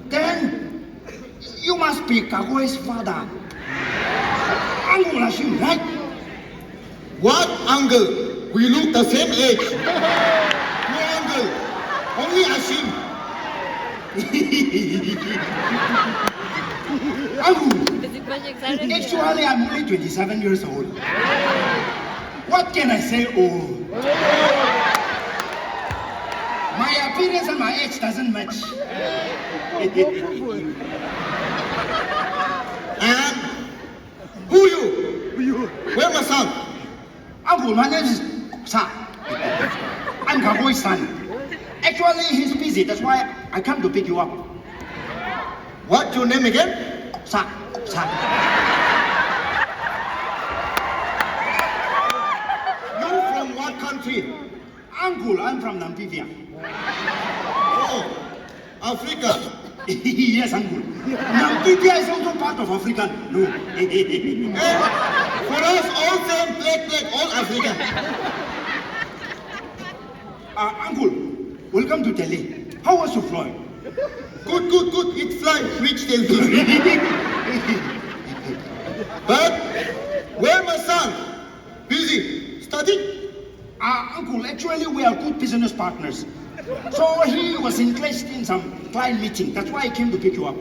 Then you must be Kagoe's father. Uncle Hashim, right? What uncle? We look the same age. No uncle. Only Ashim. Uncle, actually I'm only 27 years old. What can I say? Oh. My appearance and my age doesn't match. And who you? Where my son? Uncle, my name is Sa. I'm Kagoe's son. Actually, he's busy. That's why I come to pick you up. What's your name again? Sa. You from what country? Uncle, I'm from Namibia. Oh, Africa. Yes, Uncle. Namibia is also part of Africa. No. For us, all same black, all African. Uncle, welcome to Delhi. How was your flight? Good. It's fine. Reach Delhi. But where my son? Busy. Studying? Uncle, actually we are good business partners. So he was engaged in some client meeting. That's why I came to pick you up.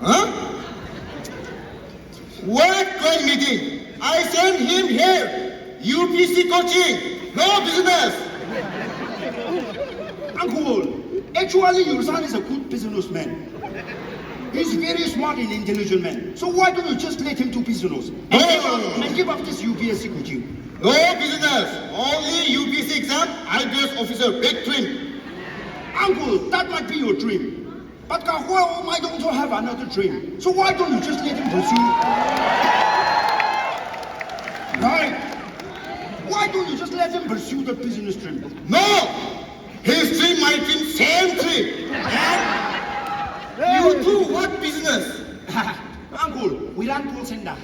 Huh? What client meeting? I sent him here. UPC coaching. No business. Uncle, actually your son is a good businessman. He's very smart and intelligent man. So why don't you just let him do business? And give up this UPSC coaching? No business. Only UPC exam. IPS officer. Big dream. Uncle, that might be your dream. But Kagoe might also have another dream. So why don't you just let him pursue? Right. Why don't you just let him pursue the business dream? No. His dream, my dream, same dream. And you do what business? Uncle, we run call center.